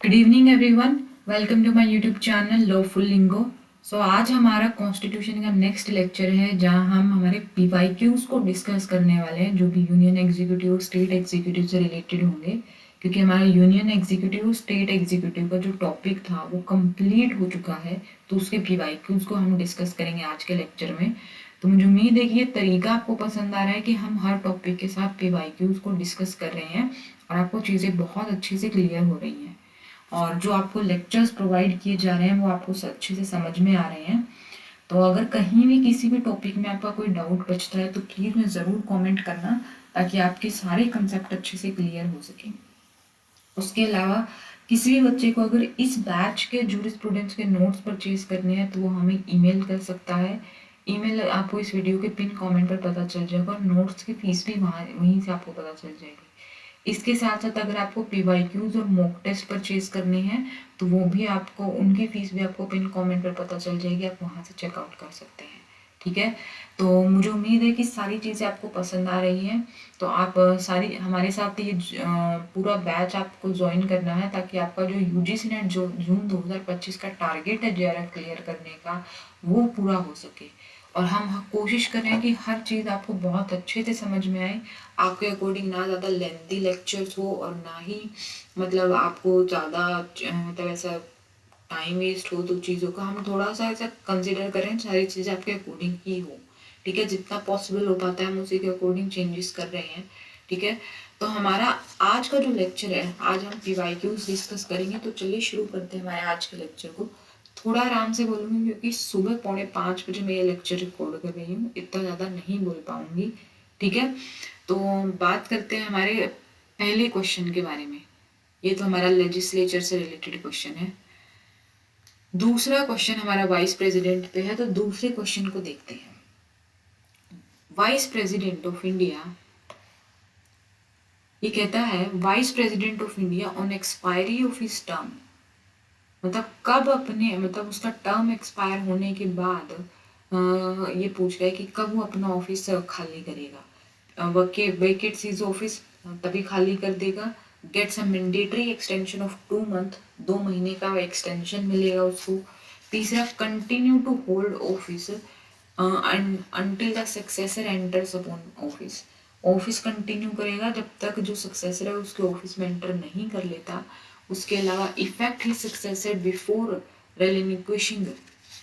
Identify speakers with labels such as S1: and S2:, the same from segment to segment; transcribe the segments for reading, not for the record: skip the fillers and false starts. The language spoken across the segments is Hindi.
S1: Good evening everyone, welcome to my YouTube channel lawful lingo. So आज हमारा कॉन्स्टिट्यूशन का नेक्स्ट लेक्चर है जहां हम हमारे पीवाईक्यूज को डिस्कस करने वाले हैं जो भी यूनियन एग्जीक्यूटिव और स्टेट एग्जीक्यूटिव से रिलेटेड होंगे, क्योंकि हमारा यूनियन एग्जीक्यूटिव स्टेट एग्जीक्यूटिव का जो टॉपिक था वो कंप्लीट हो चुका है। तो उसके पीवाईक्यूज को हम डिस्कस करेंगे आज के लेक्चर में। तो मुझे उम्मीद है कि ये तरीका आपको पसंद आ रहा है कि हम हर टॉपिक के साथ पीवाईक्यूज को डिस्कस कर रहे हैं और आपको चीज़ें बहुत अच्छे से क्लियर हो रही हैं और जो आपको लेक्चर्स प्रोवाइड किए जा रहे हैं वो आपको अच्छे से समझ में आ रहे हैं। तो अगर कहीं भी किसी भी टॉपिक में आपका कोई डाउट बचता है तो प्लीज़ में ज़रूर कमेंट करना ताकि आपके सारे कंसेप्ट अच्छे से क्लियर हो सकें। उसके अलावा किसी भी बच्चे को अगर इस बैच के जूरिस्प्रूडेंस के नोट्स परचेज करने हैं तो वो हमें ईमेल कर सकता है। ईमेल आपको इस वीडियो के पिन कमेंट पर पता चल जाएगा और नोट्स की फीस भी वहीं से आपको पता चल जाएगी। इसके साथ साथ अगर आपको पीवाईक्यूज और मॉक टेस्ट परचेज करने हैं तो वो भी आपको, उनकी फीस भी आपको पिन कमेंट पर पता चल जाएगी, आप वहाँ से चेकआउट कर सकते हैं। ठीक है, तो मुझे उम्मीद है कि सारी चीज़ें आपको पसंद आ रही हैं। तो आप सारी हमारे साथ ये पूरा बैच आपको ज्वाइन करना है ताकि आपका जो यूजीसी नेट जो जून 2025 का टारगेट है जेआरएफ क्लियर करने का वो पूरा हो सके। और हम कोशिश करें कि हर चीज़ आपको बहुत अच्छे से समझ में आए, आपके अकॉर्डिंग ना ज़्यादा लेंथी लेक्चर्स हो और ना ही मतलब आपको ज़्यादा मतलब ऐसा टाइम वेस्ट हो। तो चीज़ों का हम थोड़ा सा ऐसा कंसिडर करें, सारी चीज़ें आपके अकॉर्डिंग ही हो। ठीक है, जितना पॉसिबल हो पाता है हम उसी के अकॉर्डिंग चेंजेस कर रहे हैं। ठीक है, तो हमारा आज का जो लेक्चर है, आज हम पीवाईक्यूज डिस्कस करेंगे। तो चलिए शुरू करते हैं हमारे आज के लेक्चर को। थोड़ा आराम से बोलूँगी क्योंकि सुबह 4:45 मैं ये लेक्चर रिकॉर्ड कर रही हूँ, इतना ज़्यादा नहीं बोल पाऊँगी। ठीक है, तो बात करते हैं हमारे पहले क्वेश्चन के बारे में। ये तो हमारा लेजिस्लेचर से रिलेटेड क्वेश्चन है। दूसरा क्वेश्चन हमारा वाइस प्रेसिडेंट पे है, तो दूसरे क्वेश्चन को देखते हैं। वाइस प्रेसिडेंट ऑफ इंडिया, ये कहता है vice president of India on expiry of his term, मतलब कब अपने मतलब उसका टर्म एक्सपायर होने के बाद ये पूछ रहा है कि कब वो अपना ऑफिस खाली करेगा। वेकेट्स हिज ऑफिस, तभी खाली कर देगा। Gets a mandatory extension of 2 month, 2 महीने का एक्सटेंशन मिलेगा उसको। तीसरा, continue to hold office until the successor enters upon office, office continue करेगा जब तक जो सक्सेसर है उसके ऑफिस में एंटर नहीं कर लेता। उसके अलावा इफेक्ट ही सक्सेसर बिफोर रेलिक्विशिंग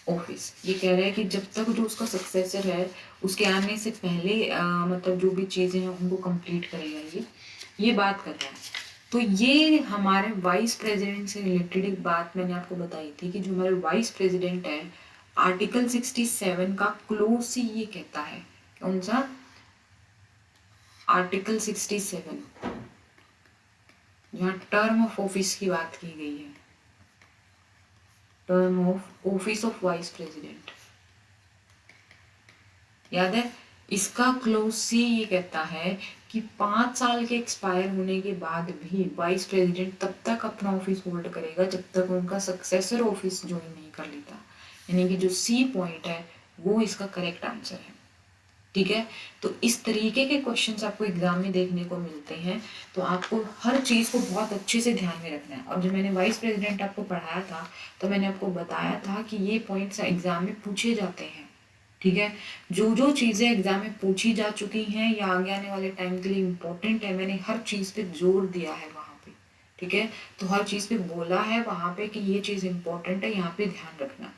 S1: ऑफिस, ये कह रहा है कि जब तक जो उसका सक्सेसर है उसके आने से पहले मतलब जो भी चीज़ें हैं उनको कंप्लीट करेगा। ये बात कर रहा है। तो ये हमारे वाइस प्रेसिडेंट से रिलेटेड एक बात मैंने आपको बताई थी कि जो हमारे वाइस प्रेसिडेंट है, आर्टिकल 67 का क्लोज सी ये कहता है, कौन सा? आर्टिकल 67, जहाँ टर्म ऑफ ऑफिस की बात की गई है, term of office of vice president, याद है? इसका क्लोज सी ये कहता है कि 5 साल के एक्सपायर होने के बाद भी वाइस प्रेसिडेंट तब तक अपना ऑफिस होल्ड करेगा जब तक उनका सक्सेसर ऑफिस ज्वाइन नहीं कर लेता। यानी कि जो सी पॉइंट है वो इसका करेक्ट आंसर है। ठीक है, तो इस तरीके के क्वेश्चंस आपको एग्जाम में देखने को मिलते हैं। तो आपको हर चीज़ को बहुत अच्छे से ध्यान में रखना है। और जब मैंने वाइस प्रेसिडेंट आपको पढ़ाया था तो मैंने आपको बताया था कि ये पॉइंट्स एग्जाम में पूछे जाते हैं। ठीक है, जो जो चीज़ें एग्जाम में पूछी जा चुकी हैं या आगे आने वाले टाइम के लिए इम्पोर्टेंट है, मैंने हर चीज़ पे जोर दिया है वहाँ पे। ठीक है, तो हर चीज़ पे बोला है वहाँ पे कि ये चीज़ इम्पोर्टेंट है, यहाँ पे ध्यान रखना।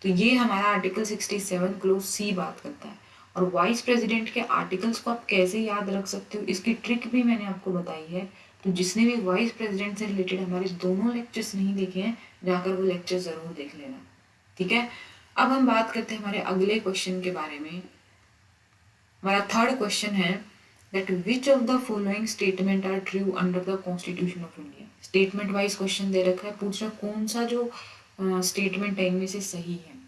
S1: तो ये हमारा आर्टिकल 67 क्लोज सी बात करता है। और वाइस प्रेसिडेंट के आर्टिकल्स को आप कैसे याद रख सकते हो, इसकी ट्रिक भी मैंने आपको बताई है। तो जिसने भी वाइस प्रेसिडेंट से रिलेटेड हमारे दोनों लेक्चर्स नहीं देखे हैं, जाकर वो लेक्चर ज़रूर देख लेना। ठीक है, अब हम बात करते हैं हमारे अगले क्वेश्चन के बारे में। हमारा थर्ड क्वेश्चन है that which of the following statement are true under the constitution of India. Statement wise question दे रखा है, पूछ रहा कौन सा जो स्टेटमेंट है इनमें से सही है।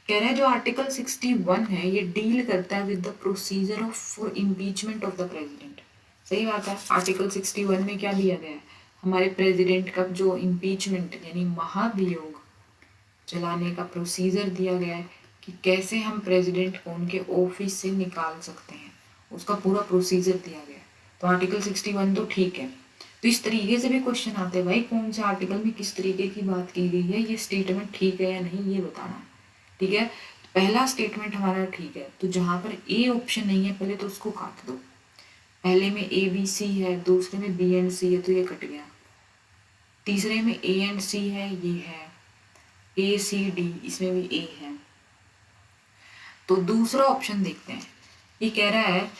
S1: कह रहा है जो आर्टिकल 61 है ये डील करता है with the procedure of for impeachment of the president. सही बात है, आर्टिकल 61 में क्या दिया गया है, हमारे प्रेसिडेंट का जो इम्पीचमेंट यानी महाभियोग चलाने का प्रोसीजर दिया गया है कि कैसे हम प्रेसिडेंट को उनके ऑफिस से निकाल सकते हैं, उसका पूरा प्रोसीजर दिया गया है। तो आर्टिकल 61 तो ठीक है। तो इस तरीके से भी क्वेश्चन आते हैं भाई, कौन से आर्टिकल में किस तरीके की बात की गई है, ये स्टेटमेंट ठीक है या नहीं ये बताना। ठीक है, पहला स्टेटमेंट हमारा ठीक है, तो जहाँ पर ए ऑप्शन नहीं है पहले तो उसको काट दो। पहले में ए बी सी है, दूसरे में बी एंड सी है तो ये कट गया, तीसरे में ए एंड सी है, ये है ए सी डी, इसमें भी ए है। तो दूसरा ऑप्शन देखते हैं, ये कह रहा है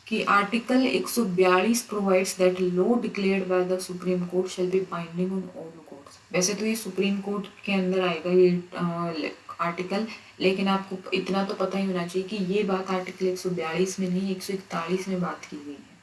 S1: कि article 142 provides that law declared by the supreme court shall be binding on all courts. वैसे तो ये सुप्रीम कोर्ट के अंदर आएगा ये आर्टिकल, लेकिन आपको इतना तो पता ही होना चाहिए कि ये बात आर्टिकल 142 में नहीं 141 में बात की गई है,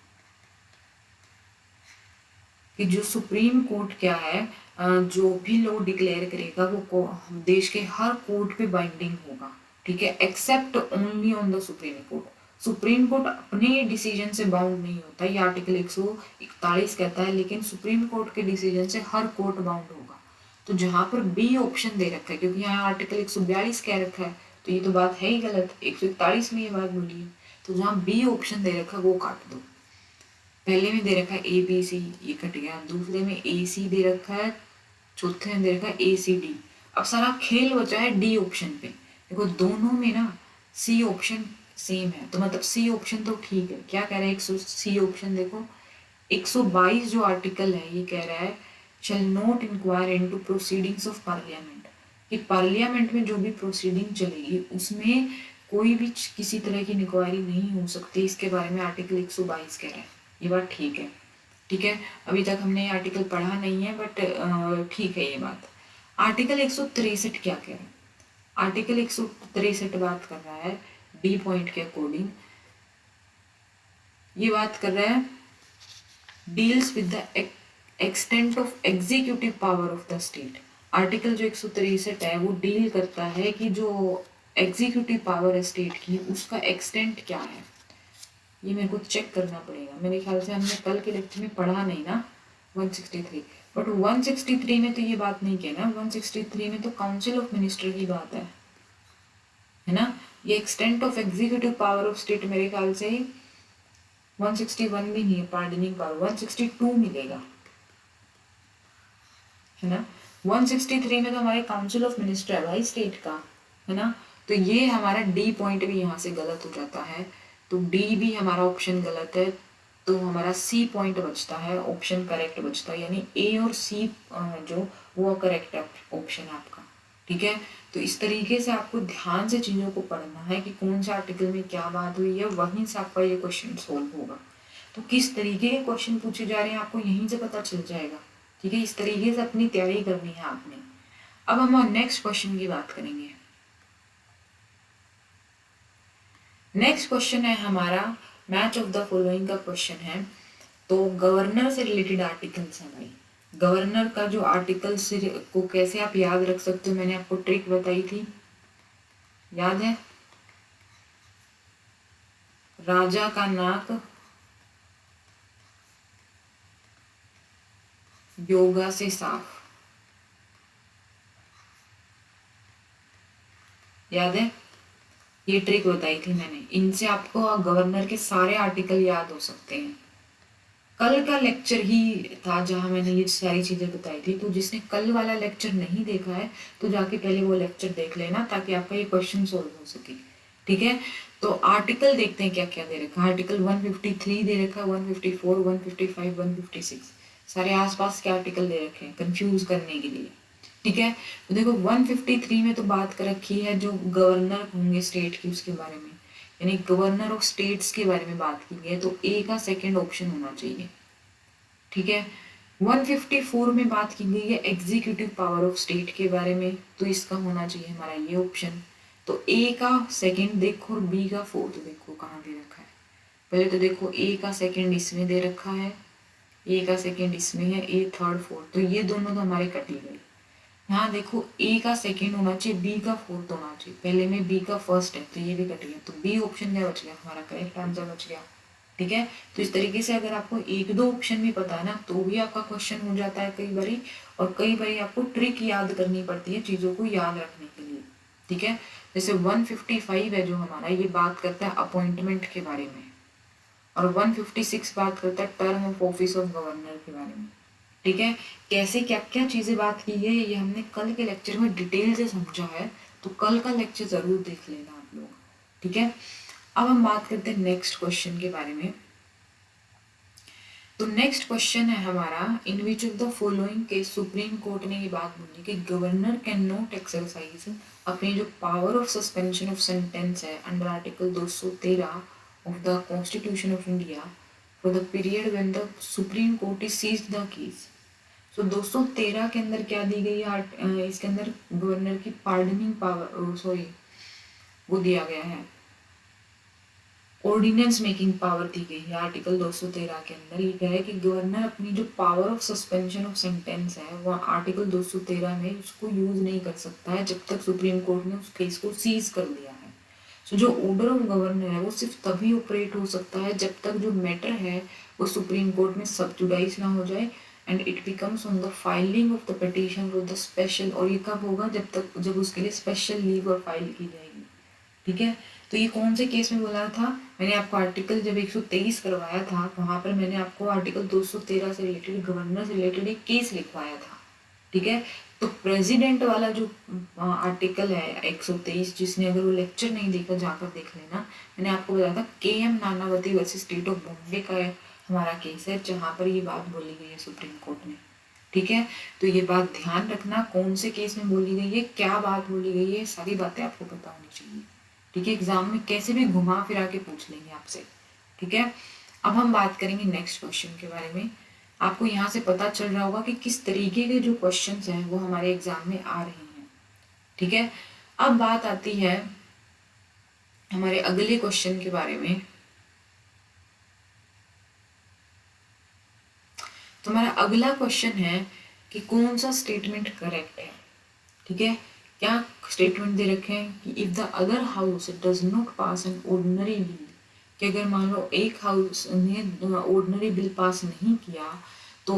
S1: कि जो सुप्रीम कोर्ट क्या है, जो भी लॉ डिक्लेयर करेगा वो देश के हर कोर्ट पे बाइंडिंग होगा। ठीक है, except only on the supreme court. Supreme court अपने डिसीजन से बाउंड नहीं होता, ये आर्टिकल 141 कहता है, लेकिन सुप्रीम कोर्ट के डिसीजन से हर कोर्ट बाउंड होगा। तो जहां पर बी ऑप्शन दे रखा है, क्योंकि यहाँ आर्टिकल 142 कह रखा है तो ये तो बात है ही गलत, 141 में ये बात बोली है, तो जहाँ बी ऑप्शन दे रखा है वो काट दो। पहले में दे रखा है ए बी सी, ये कट गया, दूसरे में ए सी दे रखा है, चौथे में दे रखा है ए सी डी। अब सारा खेल बचा है डी ऑप्शन पे। देखो दोनों में ना सी ऑप्शन सेम है, तो मतलब सी ऑप्शन तो ठीक है। क्या कह रहा है सी ऑप्शन, देखो 122 जो आर्टिकल है ये कह रहा है shall not inquire into proceedings of parliament, कि पार्लियामेंट में जो भी प्रोसीडिंग चलेगी उसमें कोई भी किसी तरह की इंक्वायरी नहीं हो सकती, इसके बारे में आर्टिकल 122 कह रहा है। ये बात ठीक है। ठीक है, अभी तक हमने ये आर्टिकल पढ़ा नहीं है बट ठीक है ये बात। आर्टिकल 163 क्या कह रहा है, आर्टिकल 163 बात कर रहा है डी पॉइंट के अकॉर्डिंग, ये बात कर रहा है deals with the extent of executive power of the state. Article जो 163 है वो डील करता है कि जो एग्जीक्यूटिव पावर है स्टेट की उसका एक्सटेंट क्या है। ये मेरे को चेक करना पड़ेगा, मेरे ख्याल से हमने कल के लेक्चर में पढ़ा नहीं ना 163, बट 163 में तो ये बात नहीं कहना, 163 में तो काउंसिल ऑफ मिनिस्टर की बात है ना। ये extent of executive power of state मेरे ख्याल से 161 भी नहीं है, पार्डनिंग पावर 162 मिलेगा, है ना। 163 में तो हमारे काउंसिल ऑफ मिनिस्टर है भाई स्टेट का, है ना। तो ये हमारा डी पॉइंट भी यहाँ से गलत हो जाता है, तो डी भी हमारा ऑप्शन गलत है, तो हमारा सी पॉइंट बचता है, ऑप्शन करेक्ट बचता है, यानी ए और सी जो वो करेक्ट ऑप्शन है आपका। ठीक है, तो इस तरीके से आपको ध्यान से चीज़ों को पढ़ना है कि कौन से आर्टिकल में क्या बात हुई है, वहीं से आपका ये क्वेश्चन सोल्व होगा। तो किस तरीके के क्वेश्चन पूछे जा रहे हैं आपको यहीं से पता चल जाएगा। ठीक है, इस तरीके से अपनी तैयारी करनी है आपने। अब हम नेक्स्ट क्वेश्चन की बात करेंगे। नेक्स्ट क्वेश्चन है हमारा मैच ऑफ द फॉलोइंग का क्वेश्चन है, तो गवर्नर से रिलेटेड आर्टिकल्स हैं भाई। गवर्नर का जो आर्टिकल से को कैसे आप याद रख सकते हो, मैंने आपको ट्रिक बताई थी, याद है। राजा का नाक योगा से साफ, याद है, ये ट्रिक बताई थी मैंने। इनसे आपको गवर्नर के सारे आर्टिकल याद हो सकते हैं। कल का लेक्चर ही था जहां मैंने ये सारी चीजें बताई थी, तो जिसने कल वाला लेक्चर नहीं देखा है तो जाके पहले वो लेक्चर देख लेना ताकि आपका ये क्वेश्चन सोल्व हो सके। ठीक है, तो आर्टिकल देखते हैं क्या क्या दे रखा है। आर्टिकल 153 दे रखा है, 154, 155, 156, सारे आसपास के आर्टिकल दे रखे हैं कंफ्यूज करने के लिए। ठीक है, तो देखो 153 में तो बात कर रखी है जो गवर्नर होंगे स्टेट की उसके बारे में, यानी गवर्नर ऑफ स्टेट्स के बारे में बात की है, तो ए का सेकंड ऑप्शन होना चाहिए। ठीक है, 154 में बात की गई है एग्जीक्यूटिव पावर ऑफ स्टेट के बारे में, तो इसका होना चाहिए हमारा ये ऑप्शन। तो ए का सेकंड देखो और बी का फोर्थ देखो कहाँ दे रखा है। पहले तो देखो ए का सेकंड इसमें दे रखा है, ए का सेकंड इसमें है, ए थर्ड फोर्थ, तो ये दोनों तो हमारे कटी गए। यहाँ देखो ए का सेकंड होना चाहिए, बी का फोर्थ होना चाहिए, पहले में बी का फर्स्ट है तो ये भी कट गया, तो बी ऑप्शन क्या बच गया, हमारा करेक्ट आंसर बच गया। ठीक है, तो इस तरीके से अगर आपको एक दो ऑप्शन भी पता है ना तो भी आपका क्वेश्चन हो जाता है कई बारी, और कई बारी आपको ट्रिक याद करनी पड़ती है चीज़ों को याद रखने के लिए। ठीक है, जैसे 155 है जो हमारा, ये बात करता है अपॉइंटमेंट के बारे में, और 156 बात करता है term of office of governor के बारे में। ठीक है, कैसे क्या क्या चीज़ें बात की है ये हमने कल के लेक्चर में डिटेल से समझा है, तो कल का लेक्चर ज़रूर देख लेना आप लोग। ठीक है, अब हम बात करते हैं नेक्स्ट क्वेश्चन के बारे में। तो नेक्स्ट क्वेश्चन है हमारा, इन विच ऑफ द फॉलोइंग के सुप्रीम कोर्ट ने ये बात बोली कि गवर्नर कैन नॉट एक्सरसाइज अपनी जो power of suspension of sentence है under article 213 of the constitution of India for the period when the supreme Court is seize the case. So 213 के अंदर क्या दी गई है, इसके अंदर गवर्नर की पार्डनिंग पावर, सॉरी वो दिया गया है, ऑर्डिनेंस मेकिंग पावर दी गई है आर्टिकल 213 के अंदर। ये क्या है कि गवर्नर अपनी जो power of suspension of sentence है वो आर्टिकल 213 में उसको यूज नहीं कर सकता है जब तक सुप्रीम कोर्ट ने उस केस को सीज कर दिया है। सो जो ऑर्डर ऑफ गवर्नर है वो सिर्फ तभी ऑपरेट हो सकता है जब तक जो मैटर है वो सुप्रीम कोर्ट में सबजुडाइज ना हो जाए and it becomes on the filing of the petition for the special, और ये कब होगा, जब उसके लिए स्पेशल लीव और फाइल की जाएगी। ठीक है, तो ये कौन से केस में बोला था, मैंने आपको आर्टिकल जब 123 करवाया था वहां पर मैंने आपको आर्टिकल 213 से रिलेटेड, गवर्नर से रिलेटेड एक केस लिखवाया था। ठीक है, तो प्रेसिडेंट वाला जो आर्टिकल है 123, जिसने अगर वो लेक्चर नहीं देखा जाकर देख लेना, मैंने आपको बताया था KM Nanavati versus state of Bombay का हमारा केस है जहाँ पर ये बात बोली गई है सुप्रीम कोर्ट में। ठीक है, तो ये बात ध्यान रखना कौन से केस में बोली गई है, क्या बात बोली गई है, सारी बातें आपको पता होनी चाहिए। ठीक है, एग्जाम में कैसे भी घुमा फिरा के पूछ लेंगे आपसे। ठीक है, अब हम बात करेंगे नेक्स्ट क्वेश्चन के बारे में। आपको यहाँ से पता चल रहा होगा कि किस तरीके के जो क्वेश्चंस हैं वो हमारे एग्जाम में आ रहे हैं। ठीक है, अब बात आती है हमारे अगले क्वेश्चन के बारे में। तो हमारा अगला क्वेश्चन है कि कौन सा स्टेटमेंट करेक्ट है। ठीक है, क्या स्टेटमेंट दे रखे हैं कि if the other house does not pass an ordinary bill, कि अगर मान लो एक हाउस ने ऑर्डिनरी बिल पास नहीं किया तो,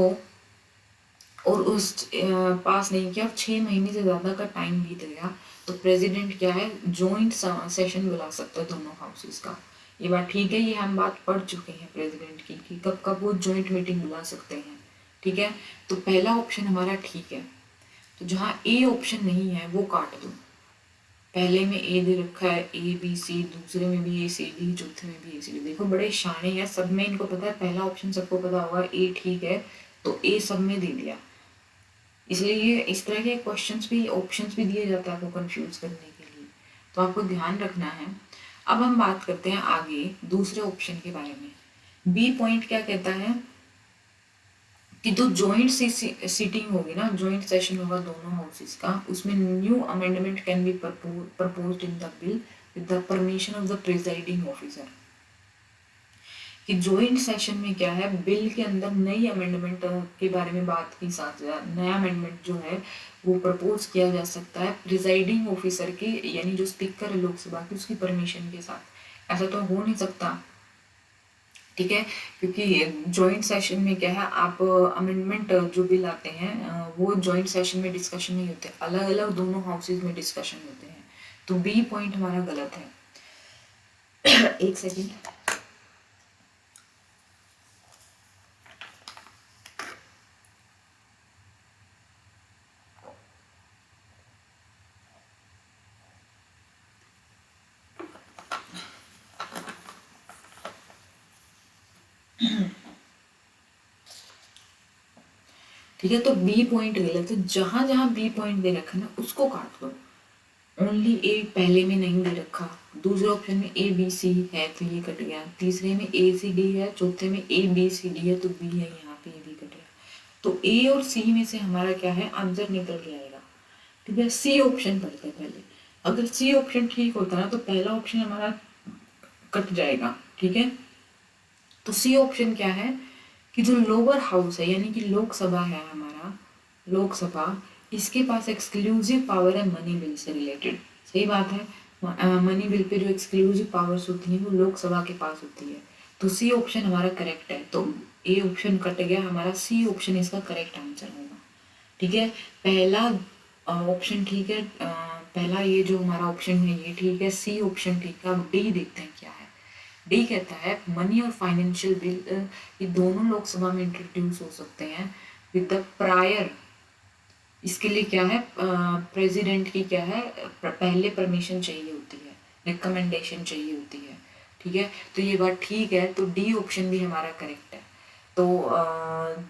S1: और उस पास नहीं किया, 6 महीने से ज़्यादा का टाइम बीत गया, तो प्रेसिडेंट क्या है, जॉइंट सेशन बुला सकता है दोनों हाउसेस का। ये बात ठीक है, ये हम बात पढ़ चुके हैं प्रेसिडेंट की कि कब कब वो जॉइंट मीटिंग बुला सकते हैं। ठीक है, तो पहला ऑप्शन हमारा ठीक है, तो जहाँ ए ऑप्शन नहीं है वो काट दो। पहले में ए दे रखा है ABC, दूसरे में भी ACD, चौथे में भी ACD। देखो बड़े शाने हैं, सब में इनको पता है, पहला ऑप्शन सबको पता होगा ए ठीक है, तो ए सब में दे दिया। इसलिए ये इस तरह के क्वेश्चंस भी, ऑप्शंस भी दिए जाता है आपको कंफ्यूज करने के लिए, तो आपको ध्यान रखना है। अब हम बात करते हैं आगे दूसरे ऑप्शन के बारे में। बी पॉइंट क्या कहता है कि जो जॉइंट सीटिंग होगी ना, जॉइंट सेशन होगा दोनों हाउसेस का, उसमें new amendment can be proposed in the bill with the permission of the presiding officer. कि जॉइंट सेशन में क्या है, बिल के अंदर नई अमेंडमेंट के बारे में बात की, साथ नया अमेंडमेंट जो है वो प्रपोज किया जा सकता है प्रिजाइडिंग ऑफिसर के, यानी जो स्पीकर है लोकसभा की, उसकी परमिशन के साथ। ऐसा तो हो नहीं सकता। ठीक है, क्योंकि जॉइंट सेशन में क्या है, आप अमेंडमेंट जो बिल आते हैं वो जॉइंट सेशन में डिस्कशन नहीं होते, अलग अलग दोनों हाउसेज में डिस्कशन होते हैं। तो बी पॉइंट हमारा गलत है। एक सेकेंड, ठीक है, तो बी पॉइंट गलत है। जहां जहां बी पॉइंट दे रखा ना उसको काट दो। ओनली ए पहले में नहीं दे रखा, दूसरे ऑप्शन में ABC है तो ये कट गया, तीसरे में ACD है, चौथे में ABCD है तो बी है, यहाँ पे ये भी कट गया। तो ए और सी में से हमारा क्या है, आंसर निकल के आएगा। ठीक है, सी ऑप्शन पढ़ते हैं पहले। अगर सी ऑप्शन ठीक होता ना तो पहला ऑप्शन हमारा कट जाएगा। ठीक है, तो सी ऑप्शन क्या है कि जो लोअर हाउस है यानी कि लोकसभा है हमारा, लोकसभा, इसके पास एक्सक्लूसिव पावर है मनी बिल से रिलेटेड। सही बात है, मनी बिल पे जो एक्सक्लूसिव पावर्स होती हैं वो लोकसभा के पास होती है। तो सी ऑप्शन हमारा करेक्ट है, तो ए ऑप्शन कट गया हमारा, सी ऑप्शन इसका करेक्ट आंसर होगा। ठीक है, पहला ऑप्शन ठीक है, पहला ये जो हमारा ऑप्शन है ये ठीक है, सी ऑप्शन ठीक है। अब डी देखते हैं क्या है। डी कहता है मनी और फाइनेंशियल बिल ये दोनों लोकसभा में इंट्रोड्यूस हो सकते हैं विद द प्रायर, इसके लिए क्या है, प्रेसिडेंट की क्या है, पहले परमिशन चाहिए होती है, रिकमेंडेशन चाहिए होती है। ठीक है, तो ये बात ठीक है, तो डी ऑप्शन भी हमारा करेक्ट है। तो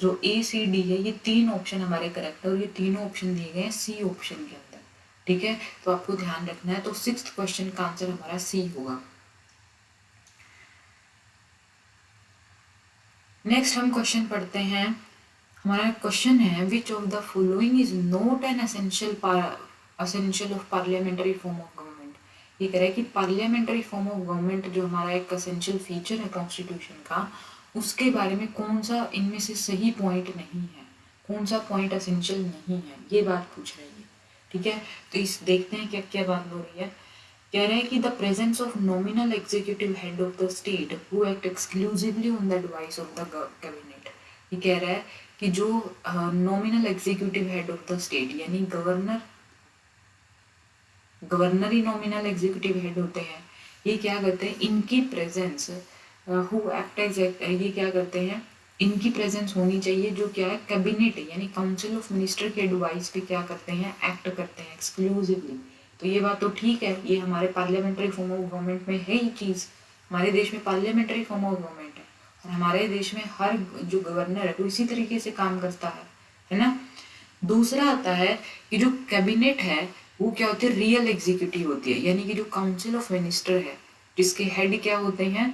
S1: जो ए सी डी है, ये 3 ऑप्शन हमारे करेक्ट है, और ये तीनों ऑप्शन दिए गए हैं सी ऑप्शन के अंदर। ठीक है, तो आपको ध्यान रखना है। तो 6th क्वेश्चन का आंसर हमारा सी होगा। नेक्स्ट हम क्वेश्चन पढ़ते हैं। हमारा क्वेश्चन है, विच of the following is not an essential of parliamentary form of government. ये कह रहा है कि पार्लियामेंट्री फॉर्म ऑफ गवर्नमेंट जो हमारा एक असेंशियल फीचर है कॉन्स्टिट्यूशन का, उसके बारे में कौन सा इनमें से सही पॉइंट नहीं है, कौन सा पॉइंट असेंशियल नहीं है, ये बात पूछ रही है। ठीक है, तो इस देखते हैं क्या क्या बात हो रही है। कह रहे हैं कि the presence of nominal executive head of the state who act exclusively on the advice of the cabinet. ये कह रहा है कि जो nominal executive head of the state यानी गवर्नर, गवर्नर ही नॉमिनल एग्जीक्यूटिव हेड होते हैं, ये क्या करते हैं, इनकी प्रेजेंस हु एक्ट ये क्या करते हैं, इनकी प्रेजेंस होनी चाहिए, जो क्या है कैबिनेट यानी काउंसिल ऑफ मिनिस्टर के एडवाइस पे क्या करते हैं, एक्ट करते हैं एक्सक्लूसिवली। तो ये बात तो ठीक है, ये हमारे पार्लियामेंट्री फॉर्म ऑफ गवर्नमेंट में है ही चीज़। हमारे देश में पार्लियामेंट्री फॉर्म ऑफ गवर्नमेंट है, और हमारे देश में हर जो गवर्नर है वो इसी तरीके से काम करता है ना। दूसरा आता है कि जो कैबिनेट है वो क्या होती है, रियल एग्जीक्यूटिव होती है, यानी कि जो काउंसिल ऑफ मिनिस्टर है जिसके हेड क्या होते हैं,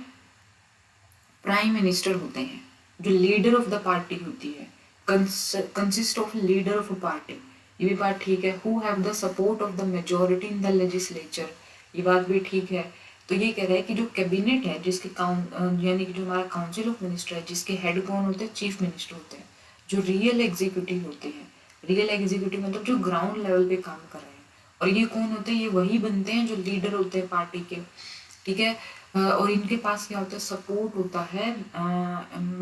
S1: प्राइम मिनिस्टर होते हैं, जो लीडर ऑफ द पार्टी होती है, consist of leader of a party. ये भी बात ठीक है। Who have the support of the majority in the legislature, ये बात भी ठीक है। तो ये कह रहा है कि जो कैबिनेट है जिसके यानी कि जो हमारा काउंसिल ऑफ मिनिस्टर है जिसके हेड कौन होते हैं, चीफ मिनिस्टर होते हैं, जो रियल एग्जीक्यूटिव होते हैं। रियल एग्जीक्यूटिव मतलब जो ग्राउंड लेवल पे काम कर रहे हैं, और ये कौन होते हैं, ये वही बनते हैं जो लीडर होते हैं पार्टी के। ठीक है, और इनके पास क्या होता है, सपोर्ट होता है,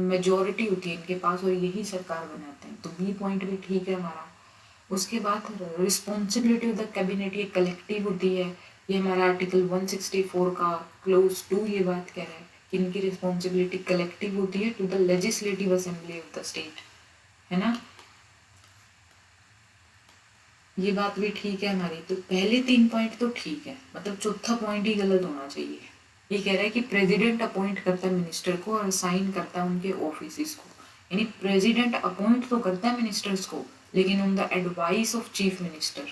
S1: मेजोरिटी होती है इनके पास, और यही सरकार बनाते हैं। तो बी पॉइंट भी ठीक है हमारा। उसके बाद रिस्पॉन्सिबिलिटी ऑफ द कैबिनेट, ये कलेक्टिव होती है। ये हमारा आर्टिकल 164 का क्लोज 2 ये बात कह रहा है कि इनकी रिस्पॉन्सिबिलिटी कलेक्टिव होती है to the legislative assembly of the state, है ना। ये बात भी ठीक है हमारी। तो पहले 3 पॉइंट तो ठीक है, मतलब चौथा पॉइंट ही गलत होना चाहिए। ये कह रहा है कि प्रेसिडेंट अपॉइंट करता है मिनिस्टर को और असाइन करता है उनके ऑफिस को, यानी प्रेसिडेंट अपॉइंट तो करता है मिनिस्टर्स को लेकिन on the advice of chief minister.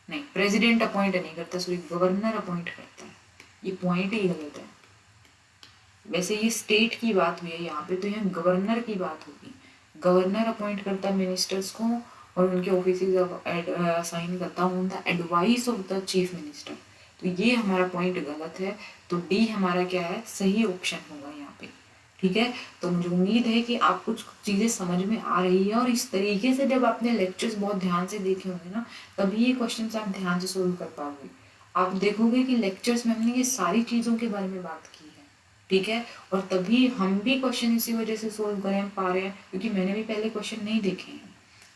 S1: नहीं, प्रेसिडेंट अपॉइंट नहीं करता, सॉरी गवर्नर अपॉइंट करता है। ये पॉइंट ही गलत है। वैसे ये स्टेट की बात हुई है यहाँ पे, तो यहाँ गवर्नर की बात होगी। गवर्नर अपॉइंट करता है मिनिस्टर्स को और उनके ऑफिस असाइन करता हूँ the advice of the chief minister. तो ये हमारा पॉइंट गलत है। तो डी हमारा क्या है, सही ऑप्शन होगा यहाँ पे। ठीक है, तो मुझे उम्मीद है कि आप कुछ चीज़ें समझ में आ रही है, और इस तरीके से जब आपने लेक्चर्स बहुत ध्यान से देखे होंगे ना, तभी ये क्वेश्चन आप ध्यान से सोल्व कर पाओगे। आप देखोगे कि लेक्चर्स में हमने ये सारी चीज़ों के बारे में बात की है। ठीक है, और तभी हम भी क्वेश्चन इसी वजह से सोल्व कर पा रहे हैं क्योंकि मैंने भी पहले क्वेश्चन नहीं देखे हैं।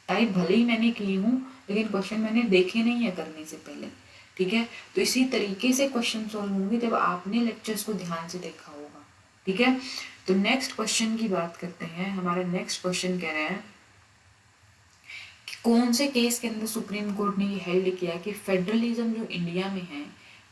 S1: टाइप भले ही मैंने की हूँ लेकिन क्वेश्चन मैंने देखे नहीं है करने से पहले। ठीक है, तो इसी तरीके से क्वेश्चन सोल्व होंगे जब आपने लेक्चर्स को ध्यान से देखा होगा। ठीक है, तो नेक्स्ट क्वेश्चन की बात करते हैं। हमारा नेक्स्ट क्वेश्चन कह रहे हैं कि कौन से केस के अंदर सुप्रीम कोर्ट ने ये हेल्ड किया कि फेडरलिज्म जो इंडिया में है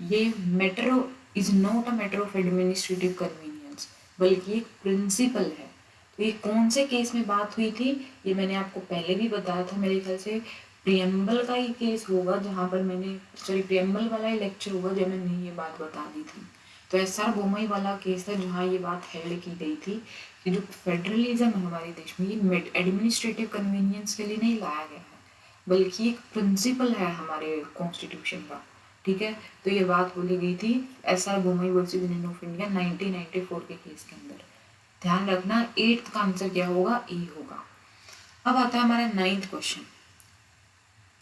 S1: ये matter is not a matter of administrative convenience बल्कि एक प्रिंसिपल है। तो ये कौन से केस में बात हुई थी, ये मैंने आपको पहले भी बताया था। मेरे ख्याल से प्रियम्बल का ही केस होगा जहाँ पर मैंने, सॉरी प्रियम्बल वाला ही लेक्चर होगा जब मैंने ये बात बता दी थी। तो एसआर बोमई वाला केस था जहाँ ये बात हेल्ड की गई थी कि जो फेडरलिज्म है हमारे देश में ये एडमिनिस्ट्रेटिव कन्वीनियंस के लिए नहीं लाया गया है बल्कि एक प्रिंसिपल है हमारे कॉन्स्टिट्यूशन का। ठीक है, तो ये बात बोली गई थी SR Bommai versus union of India 1994 के केस के अंदर। ध्यान रखना 8th का आंसर क्या होगा, ए होगा। अब आता है हमारा 9th क्वेश्चन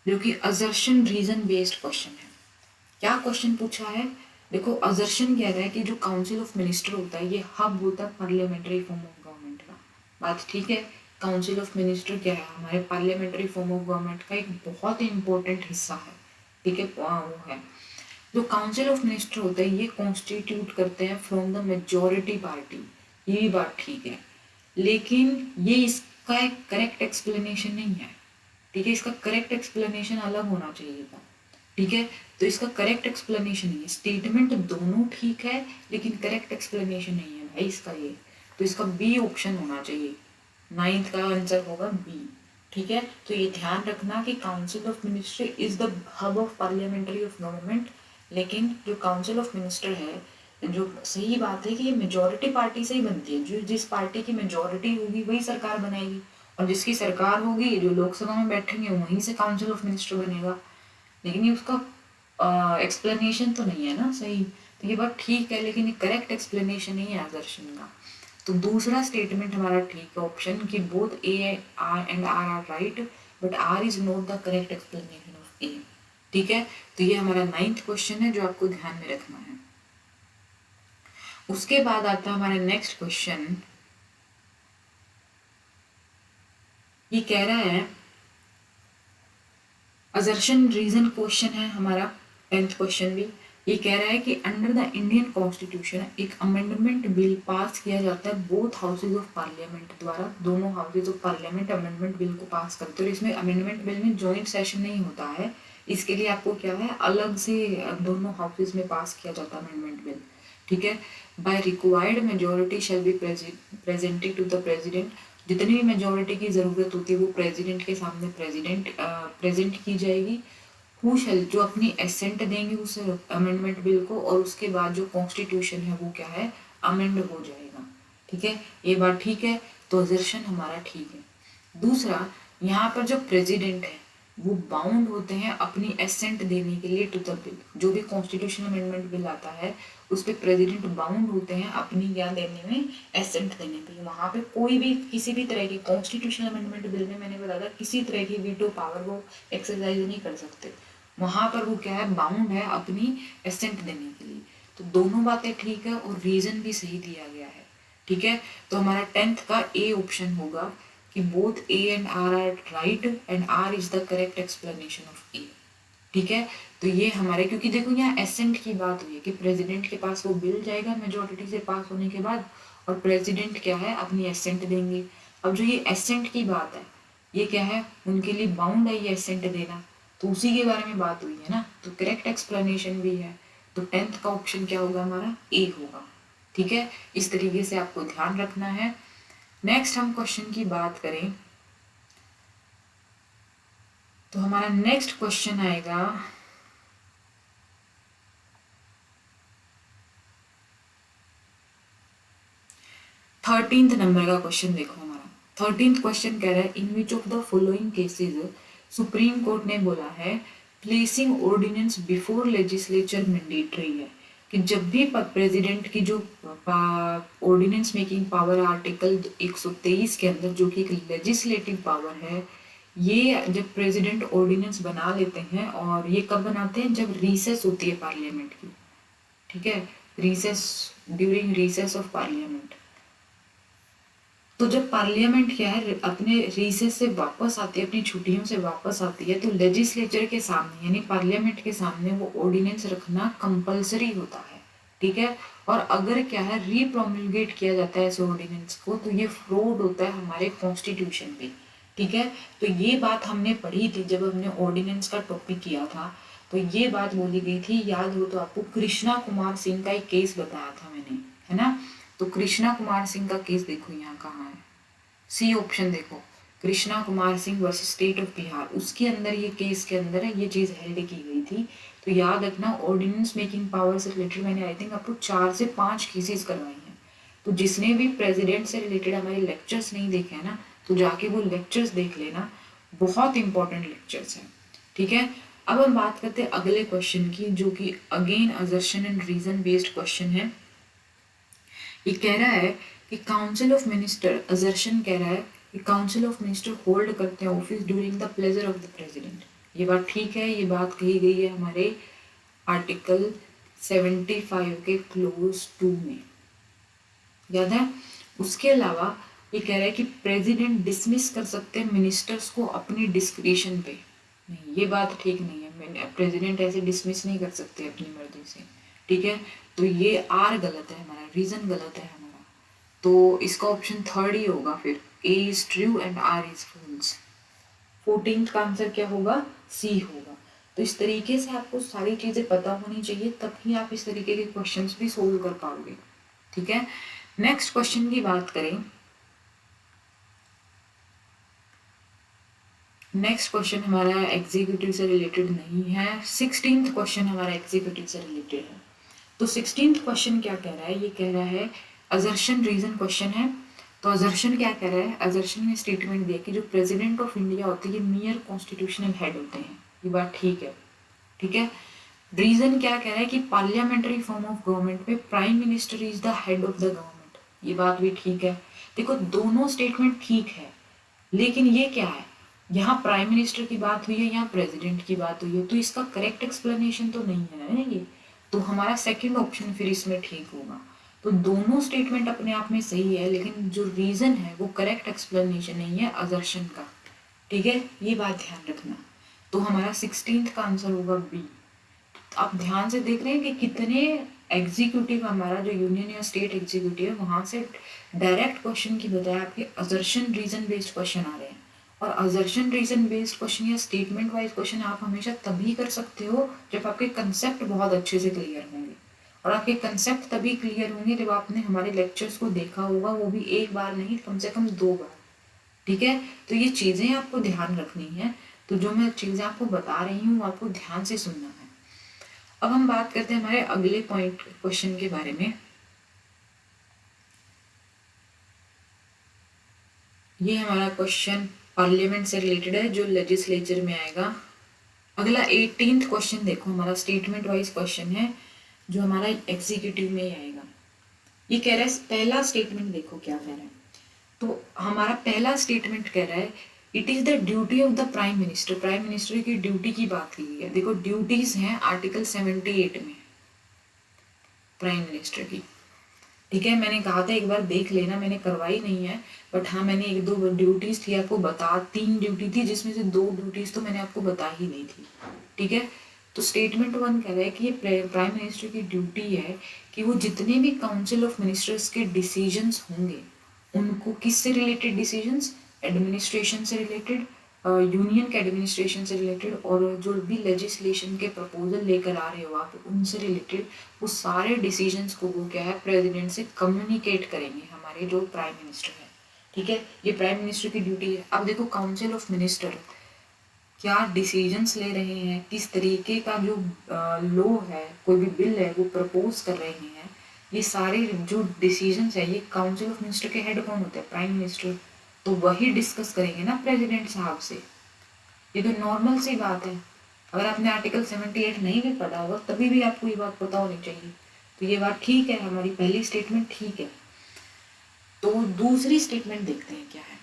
S1: जो कि असर्शन रीजन बेस्ड क्वेश्चन है। क्या क्वेश्चन पूछा है, देखो असर्शन कह रहा है कि जो काउंसिल ऑफ मिनिस्टर होता है ये हब होता है पार्लियामेंट्री फॉर्म ऑफ गवर्नमेंट का। बात ठीक है, काउंसिल ऑफ मिनिस्टर क्या है, हमारे पार्लियामेंट्री फॉर्म ऑफ गवर्नमेंट का एक बहुत ही इंपॉर्टेंट हिस्सा है। ठीक है, वो है जो काउंसिल ऑफ मिनिस्टर होता है ये कॉन्स्टिट्यूट करते हैं फ्रॉम द मेजोरिटी पार्टी। ये बात ठीक है, लेकिन ये का एक करेक्ट एक्सप्लेनेशन नहीं है, ठीक है। इसका करेक्ट एक्सप्लेनेशन अलग होना चाहिए था, ठीक है। तो इसका करेक्ट एक्सप्लेनेशन नहीं है, स्टेटमेंट दोनों ठीक है लेकिन करेक्ट एक्सप्लेनेशन नहीं है भाई इसका ये। तो इसका बी ऑप्शन होना चाहिए, 9th का आंसर होगा बी, ठीक है। तो ये ध्यान रखना कि council of ministry is the hub of parliamentary of government, लेकिन जो काउंसिल ऑफ मिनिस्टर है, जो सही बात है कि ये मेजोरिटी पार्टी से ही बनती है, जो जिस पार्टी की मेजोरिटी होगी वही सरकार बनाएगी, और जिसकी सरकार होगी जो लोकसभा में बैठेंगे वहीं से काउंसिल ऑफ मिनिस्टर बनेगा। लेकिन ये उसका एक्सप्लेनेशन तो नहीं है ना सही, तो ये बात ठीक है लेकिन ये करेक्ट एक्सप्लेनेशन नहीं है आदर्शन का। तो दूसरा स्टेटमेंट हमारा ठीक है ऑप्शन कि both A R and R are right but R is not the correct explanation of A, ठीक है। तो ये हमारा 9th क्वेश्चन है जो आपको ध्यान में रखना है। उसके बाद आता है हमारा नेक्स्ट क्वेश्चन, ये कह रहा है असर्शन रीजन क्वेश्चन है हमारा 10th क्वेश्चन भी। ये कह रहा है कि अंडर द इंडियन कॉन्स्टिट्यूशन एक अमेंडमेंट बिल पास किया जाता है बोथ हाउसेज ऑफ पार्लियामेंट द्वारा, दोनों houses of parliament amendment bill को पास करते हैं। और इसमें अमेंडमेंट बिल में जॉइंट सेशन नहीं होता है, इसके लिए आपको क्या है अलग से दोनों हाउसेज में पास किया जाता है अमेंडमेंट बिल, ठीक है। By required majority shall be presented to the president, जितनी भी मेजोरिटी की ज़रूरत होती है वो प्रेसिडेंट के सामने प्रेजेंट की जाएगी। हु शैल, जो अपनी एसेंट देंगे उस अमेंडमेंट बिल को, और उसके बाद जो कॉन्स्टिट्यूशन है वो क्या है अमेंड हो जाएगा, ठीक है। ये बात ठीक है, तो असर्शन हमारा ठीक है। दूसरा, यहाँ पर जो प्रेसिडेंट है वो बाउंड होते हैं अपनी एसेंट देने के लिए टू द बिल, जो भी कॉन्स्टिट्यूशन अमेंडमेंट बिल आता है उस पर प्रेसिडेंट बाउंड होते हैं अपनी क्या देने में, एसेंट देने पे। वहाँ पे कोई भी किसी भी तरह की कॉन्स्टिट्यूशन अमेंडमेंट बिल में मैंने बताया किसी तरह की वीटो पावर वो एक्सरसाइज नहीं कर सकते, वहाँ पर वो क्या है बाउंड है अपनी एसेंट देने के लिए। तो दोनों बातें ठीक है और रीजन भी सही दिया गया है, ठीक है। तो हमारा 10th का ए ऑप्शन होगा कि both A and R are right and R is the correct explanation of A, ठीक है। तो ये हमारे, क्योंकि देखो यहाँ एसेंट की बात हुई है कि प्रेसिडेंट के पास वो बिल जाएगा मेजोरिटी से पास होने के बाद, और प्रेसिडेंट क्या है अपनी एसेंट देंगे। अब जो ये एसेंट की बात है ये क्या है उनके लिए बाउंड है ये एसेंट देना, तो उसी के बारे में बात हुई है ना, तो करेक्ट एक्सप्लेनेशन भी है। तो 10th का ऑप्शन क्या होगा हमारा ए होगा, ठीक है। इस तरीके से आपको ध्यान रखना है। नेक्स्ट हम क्वेश्चन की बात करें तो हमारा नेक्स्ट क्वेश्चन आएगा 13th नंबर का क्वेश्चन। देखो हमारा 13th क्वेश्चन कह रहा है in which of the following cases Supreme Court ने बोला है placing ordinance before legislature mandatory है, कि जब भी प्रेसिडेंट की जो ऑर्डिनेंस मेकिंग पावर आर्टिकल 123 के अंदर जो कि एक लेजिस्लेटिव पावर है, ये जब प्रेसिडेंट ऑर्डिनेंस बना लेते हैं, और ये कब बनाते हैं जब रीसेस होती है पार्लियामेंट की, ठीक है, recess, during recess of parliament. तो जब पार्लियामेंट क्या है अपने रीसेस से वापस आती है, अपनी छुट्टियों से वापस आती है, तो लेजिस्लेचर के सामने यानी पार्लियामेंट के सामने वो ऑर्डिनेंस रखना कंपलसरी होता है, ठीक है। और अगर क्या है रीप्रोमulgate किया जाता है इस ऑर्डिनेंस को तो ये फ्रॉड होता है हमारे कॉन्स्टिट्यूशन पे, ठीक है। तो ये बात हमने पढ़ी थी जब हमने ऑर्डिनेंस का टॉपिक किया था, तो ये बात बोली गई थी, याद हो तो आपको कृष्णा कुमार सिंह का एक केस बताया था मैंने, है ना। तो कृष्णा कुमार सिंह का केस देखो यहाँ कहाँ है, सी ऑप्शन देखो, Krishna Kumar Singh versus state of Bihar, उसके अंदर ये केस के अंदर है ये चीज़ हेल्ड की गई थी। तो याद रखना ऑर्डिनेंस मेकिंग पावर से रिलेटेड मैंने आई थिंक आपको 4 से 5 केसेस करवाई हैं। तो जिसने भी प्रेसिडेंट से रिलेटेड हमारे लेक्चर्स नहीं देखे हैं ना तो जाके वो लेक्चर्स देख लेना, बहुत इंपॉर्टेंट लेक्चर्स हैं, ठीक है। अब हम बात करते हैं अगले क्वेश्चन की जो कि again assertion and reason based question है। ये कह रहा है कि काउंसिल ऑफ मिनिस्टर, असर्शन कह रहा है कि काउंसिल ऑफ मिनिस्टर होल्ड करते हैं office during the pleasure of the president. ये बात ठीक है, ये बात कही गई है हमारे आर्टिकल 75 के क्लोज 2 में, याद है। उसके अलावा ये कह रहा है कि प्रेसिडेंट डिसमिस कर सकते हैं मिनिस्टर्स को अपनी डिस्क्रिशन पे, नहीं ये बात ठीक नहीं है, प्रेसिडेंट ऐसे डिसमिस नहीं कर सकते अपनी मर्जी से, ठीक है। तो ये आर गलत है हमारा, रीजन गलत है हमारा, तो इसका ऑप्शन थर्ड ही होगा फिर, A is true and R is false. 14th का आंसर क्या होगा, सी होगा। तो इस तरीके से आपको सारी चीज़ें पता होनी चाहिए, तभी आप इस तरीके के क्वेश्चंस भी सोल्व कर पाओगे। ठीक है, नेक्स्ट क्वेश्चन की बात करें। नेक्स्ट क्वेश्चन हमारा एग्जीक्यूटिव से रिलेटेड नहीं है, 16th क्वेश्चन हमारा एग्जीक्यूटिव से रिलेटेड है। तो 16th क्वेश्चन क्या कह रहा है, ये कह रहा है अजर्शन रीजन क्वेश्चन है। तो अजर्शन क्या कह रहा है, अजर्शन में स्टेटमेंट दिया कि जो प्रेसिडेंट ऑफ इंडिया होते हैं ये मेयर कॉन्स्टिट्यूशनल हेड होते हैं, ये बात ठीक है। ठीक है, रीजन क्या कह रहा है कि पार्लियामेंट्री फॉर्म ऑफ गवर्नमेंट में prime minister is the head of the government, ये बात भी ठीक है। देखो दोनों स्टेटमेंट ठीक है, लेकिन ये क्या है, यहाँ प्राइम मिनिस्टर की बात हुई है, यहाँ प्रेसिडेंट की बात हुई है, तो इसका करेक्ट एक्सप्लेनेशन तो नहीं है ना ये। तो हमारा सेकंड ऑप्शन फिर इसमें ठीक होगा। तो दोनों स्टेटमेंट अपने आप में सही है, लेकिन जो रीजन है वो करेक्ट एक्सप्लेनेशन नहीं है अजर्शन का। ठीक है, ये बात ध्यान रखना। तो हमारा 16th का आंसर होगा बी। आप ध्यान से देख रहे हैं कि कितने एग्जीक्यूटिव, हमारा जो यूनियन या स्टेट एग्जीक्यूटिव है वहां से डायरेक्ट क्वेश्चन की बजाय आपके अजर्शन रीजन बेस्ड क्वेश्चन आ रहे हैं। और अजर्शन रीजन बेस्ड क्वेश्चन या स्टेटमेंट वाइज क्वेश्चन आप हमेशा तभी कर सकते हो जब आपके कंसेप्ट बहुत अच्छे से क्लियर होंगे। और आपके कंसेप्ट तभी क्लियर होंगे जब आपने हमारे लेक्चर्स को देखा होगा, वो भी एक बार नहीं, कम से कम 2 बार। ठीक है, तो ये चीज़ें आपको ध्यान रखनी है। तो जो मैं चीज़ें आपको बता रही हूँ आपको ध्यान से सुनना है। अब हम बात करते हैं हमारे अगले पॉइंट क्वेश्चन के बारे में। ये हमारा क्वेश्चन पार्लियामेंट से रिलेटेड है, जो लेजिस्लेचर में आएगा। अगला 18th क्वेश्चन देखो, हमारा स्टेटमेंट वाइज क्वेश्चन है जो हमारा एग्जीक्यूटिव में ही आएगा। ये कह रहा है, पहला स्टेटमेंट देखो क्या कह रहा है। तो हमारा पहला स्टेटमेंट कह रहा है it is the duty of the prime minister, prime minister की ड्यूटी की बात की गई है। देखो ड्यूटीज हैं आर्टिकल 78 में प्राइम मिनिस्टर की। ठीक है, मैंने कहा था एक बार देख लेना, मैंने करवाई नहीं है, बट हाँ मैंने 1-2 ड्यूटीज थी आपको बता, 3 ड्यूटी थी जिसमें से 2 ड्यूटीज तो मैंने आपको बता ही नहीं थी। ठीक है, तो स्टेटमेंट 1 कह रहा है कि ये प्राइम मिनिस्टर की ड्यूटी है कि वो जितने भी काउंसिल ऑफ मिनिस्टर्स के डिसीजंस होंगे उनको, किससे रिलेटेड डिसीजंस, एडमिनिस्ट्रेशन से रिलेटेड, यूनियन के एडमिनिस्ट्रेशन से रिलेटेड, और जो भी लेजिस्लेशन के प्रपोजल लेकर आ रहे हो आप उनसे रिलेटेड, वो सारे डिसीजंस को वो क्या है प्रेसिडेंट से कम्युनिकेट करेंगे हमारे जो प्राइम मिनिस्टर है। ठीक है, ये प्राइम मिनिस्टर की ड्यूटी है। अब देखो काउंसिल ऑफ मिनिस्टर क्या डिसीजंस ले रहे हैं, किस तरीके का जो लॉ है, कोई भी बिल है वो प्रपोज कर रहे हैं, ये सारे जो डिसीजंस है ये काउंसिल ऑफ मिनिस्टर के हेड कौन होते हैं, प्राइम मिनिस्टर। तो वही डिस्कस करेंगे ना प्रेसिडेंट साहब से। ये तो नॉर्मल सी बात है। अगर आपने आर्टिकल 78 नहीं भी पढ़ा होगा तभी भी आपको ये बात पता होनी चाहिए। तो ये बात ठीक है, हमारी पहली स्टेटमेंट ठीक है। तो दूसरी स्टेटमेंट देखते हैं क्या है।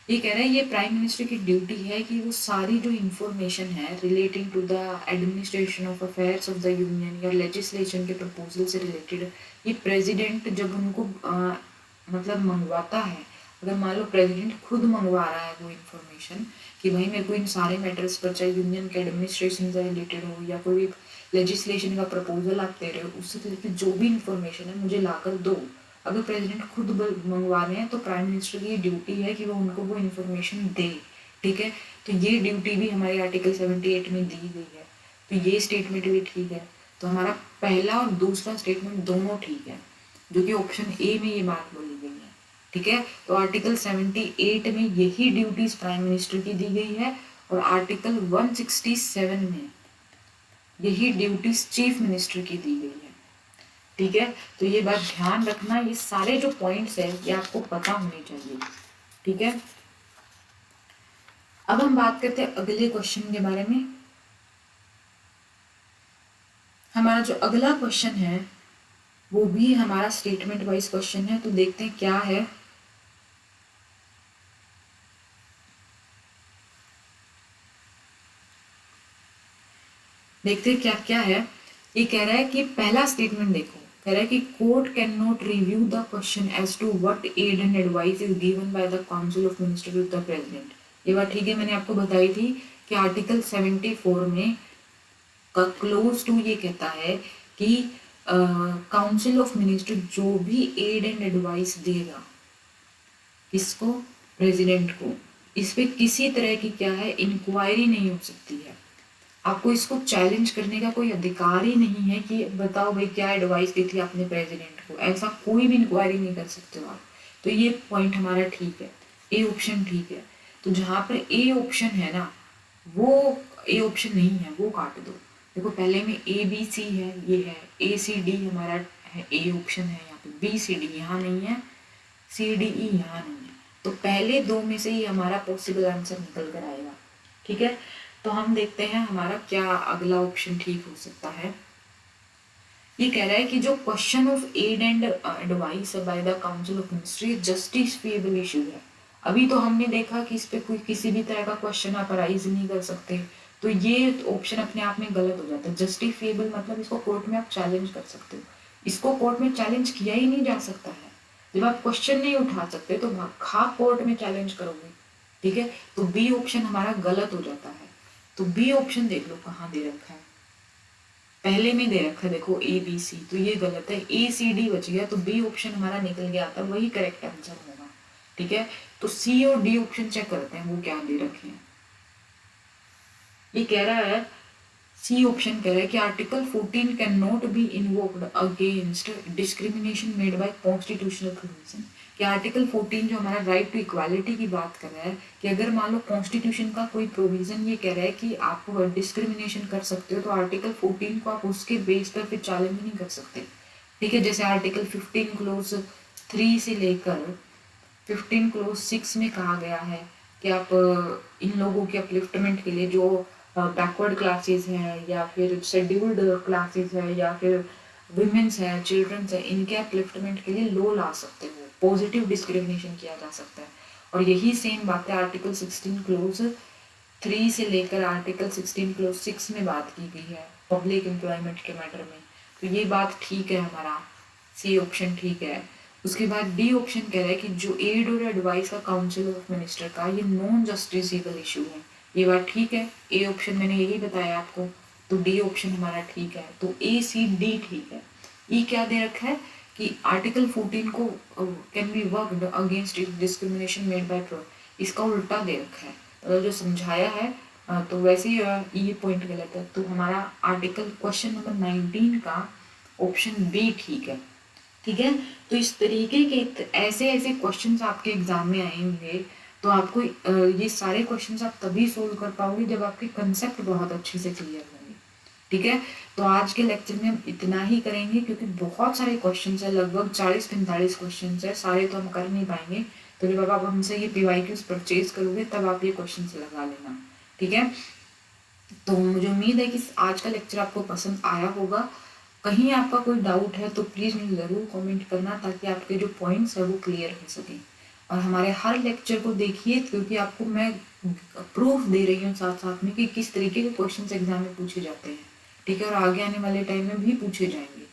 S1: ये कह रहा है ये प्राइम मिनिस्टर की ड्यूटी है कि वो सारी जो इंफॉर्मेशन है relating to the administration of affairs of the union या लेजिस्लेशन के प्रपोजल से रिलेटेड, ये प्रेसिडेंट जब उनको मतलब मंगवाता है, अगर मान लो प्रेसिडेंट खुद मंगवा रहा है वो इन्फॉर्मेशन कि भाई मेरे को इन सारे मैटर्स पर, चाहे यूनियन के एडमिनिस्ट्रेशन से रिलेटेड हो या कोई लेजिस्लेशन का प्रपोजल आप दे रहे हो, उससे रिलेटेड जो भी इंफॉर्मेशन है मुझे लाकर दो। अगर प्रेसिडेंट खुद मंगवा रहे हैं तो प्राइम मिनिस्टर की ड्यूटी है कि वो उनको वो इन्फॉर्मेशन दे। ठीक है, तो ये ड्यूटी भी हमारे आर्टिकल 78 में दी गई है। तो ये स्टेटमेंट भी ठीक है। तो हमारा पहला और दूसरा स्टेटमेंट दोनों ठीक है, जो कि ऑप्शन ए में ये बात बोली गई है। ठीक है, तो आर्टिकल 78 में यही ड्यूटीज प्राइम मिनिस्टर की दी गई है, और आर्टिकल 167 में यही ड्यूटीज चीफ मिनिस्टर की दी गई है। ठीक है, तो ये बात ध्यान रखना, ये सारे जो पॉइंट्स है ये आपको पता होने चाहिए। ठीक है, अब हम बात करते हैं अगले क्वेश्चन के बारे में। हमारा जो अगला क्वेश्चन है वो भी हमारा स्टेटमेंट वाइज क्वेश्चन है। तो देखते हैं क्या है। देखते हैं क्या क्या है। ये कह रहा है कि पहला स्टेटमेंट देखो, कह रहा है कि court cannot review the question as to what aid and advice is given by the council of minister to the president. ये बात ठीक है, मैंने आपको बताई थी कि आर्टिकल 74 में का क्लोज 2 ये कहता है कि काउंसिल ऑफ मिनिस्टर जो भी एड एंड एडवाइस देगा, किसको, प्रेसिडेंट को, इस पे किसी तरह की क्या है, इंक्वायरी नहीं हो सकती है। आपको इसको चैलेंज करने का कोई अधिकार ही नहीं है कि बताओ भाई क्या एडवाइस दी थी आपने प्रेसिडेंट को, ऐसा कोई भी इंक्वायरी नहीं कर सकते हो आप। तो ये पॉइंट हमारा ठीक है, ए ऑप्शन ठीक है। तो जहाँ पर ए ऑप्शन है ना, वो ए ऑप्शन नहीं है वो काट दो। देखो पहले में ए बी सी है, ये है ए सी डी हमारा है, ए ऑप्शन है यहाँ पे, बी सी डी यहाँ नहीं है, सी डी ई यहाँ नहीं है। तो पहले दो में से ही हमारा पॉसिबल आंसर निकल कर आएगा। ठीक है, तो हम देखते हैं हमारा क्या अगला ऑप्शन ठीक हो सकता है। ये कह रहा है कि जो question of aid and advice by the council of ministry justifiable issue है। अभी तो हमने देखा कि इस पे कोई किसी भी तरह का क्वेश्चन आप अराइज नहीं कर सकते, तो ये ऑप्शन अपने आप में गलत हो जाता है। जस्टिफिएबल मतलब इसको कोर्ट में आप चैलेंज कर सकते हो, इसको कोर्ट में चैलेंज किया ही नहीं जा सकता है। जब आप क्वेश्चन नहीं उठा सकते तो खा कोर्ट में चैलेंज करोगे। ठीक है, तो बी ऑप्शन हमारा गलत हो जाता है। तो बी ऑप्शन देख लो कहाँ दे रखा है, पहले में दे रखा है देखो ए बी सी, तो ये गलत है, ए सी डी बच गया, तो बी ऑप्शन हमारा निकल गया था, वही करेक्ट आंसर होगा। ठीक है, तो सी और डी ऑप्शन चेक करते हैं वो क्या दे रखे हैं। ये कह रहा है, सी ऑप्शन कह रहा है कि article 14 can not be invoked against discrimination made by constitutional provision. कि आर्टिकल 14 जो हमारा राइट टू इक्वालिटी की बात कर रहा है, कि अगर मान लो कॉन्स्टिट्यूशन का कोई प्रोविजन ये कह रहा है कि आप डिस्क्रिमिनेशन कर सकते हो, तो आर्टिकल 14 को आप उसके बेस पर फिर चैलेंज नहीं कर सकते। ठीक है, जैसे आर्टिकल 15 क्लोज 3 से लेकर 15 क्लोज 6 में कहा गया है कि आप इन लोगों के अपलिफ्टमेंट के लिए जो बैकवर्ड क्लासेस हैं या फिर शेड्यूल्ड क्लासेस है या फिर विमेंस है, चिल्ड्रंस है, इनके अपलिफ्टमेंट के लिए लो ला सकते हो, पॉजिटिव डिस्क्रिमिनेशन किया जा सकता है। और यही सेम बात है आर्टिकल 16 क्लोज 3 से लेकर आर्टिकल 16 क्लोज 6 में बात की गई है पब्लिक एम्प्लॉयमेंट के मैटर में। तो ये बात ठीक है, हमारा सी ऑप्शन ठीक है। उसके बाद डी ऑप्शन कह रहा है कि जो एड और एडवाइस का काउंसिल ऑफ मिनिस्टर का ये नॉन जस्टिसेबल इशू है। ये बात ठीक है, ए ऑप्शन मैंने यही बताया आपको, तो डी ऑप्शन हमारा ठीक है। तो ए सी डी ठीक है। ई क्या दे रखा है कि आर्टिकल 14 को can be worked against discrimination made by pro, इसका उल्टा दे रखा है, जो समझाया है तो वैसे ही ये पॉइंट गलत है। तो हमारा आर्टिकल क्वेश्चन नंबर 19 का ऑप्शन बी ठीक है। ठीक है, तो इस तरीके के ऐसे ऐसे क्वेश्चंस आपके एग्जाम में आएंगे, तो आपको ये सारे क्वेश्चंस आप तभी सोल्व कर पाओगे जब आपके कंसेप्ट बहुत अच्छे से क्लियर होंगे। ठीक है, तो आज के लेक्चर में हम इतना ही करेंगे क्योंकि बहुत सारे क्वेश्चंस है, लगभग 40-45 क्वेश्चंस है, सारे तो हम कर नहीं पाएंगे। तो जब आप हमसे ये PYQs परचेज करोगे तब आप ये क्वेश्चन लगा लेना। ठीक है, तो मुझे उम्मीद है कि आज का लेक्चर आपको पसंद आया होगा। कहीं आपका कोई डाउट है तो प्लीज़ मुझे ज़रूर कमेंट करना, ताकि आपके जो पॉइंट्स है वो क्लियर हो सके। और हमारे हर लेक्चर को देखिए, क्योंकि आपको मैं प्रूफ दे रही हूँ साथ साथ में कि किस तरीके के क्वेश्चंस एग्जाम में पूछे जाते हैं। ठीक है, और आगे आने वाले टाइम में भी पूछे जाएंगे।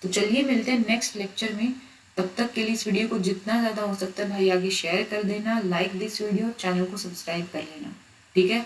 S1: तो चलिए मिलते हैं नेक्स्ट लेक्चर में। तब तक के लिए इस वीडियो को जितना ज़्यादा हो सकता है भाई आगे शेयर कर देना, लाइक दिस वीडियो, चैनल को सब्सक्राइब कर लेना। ठीक है।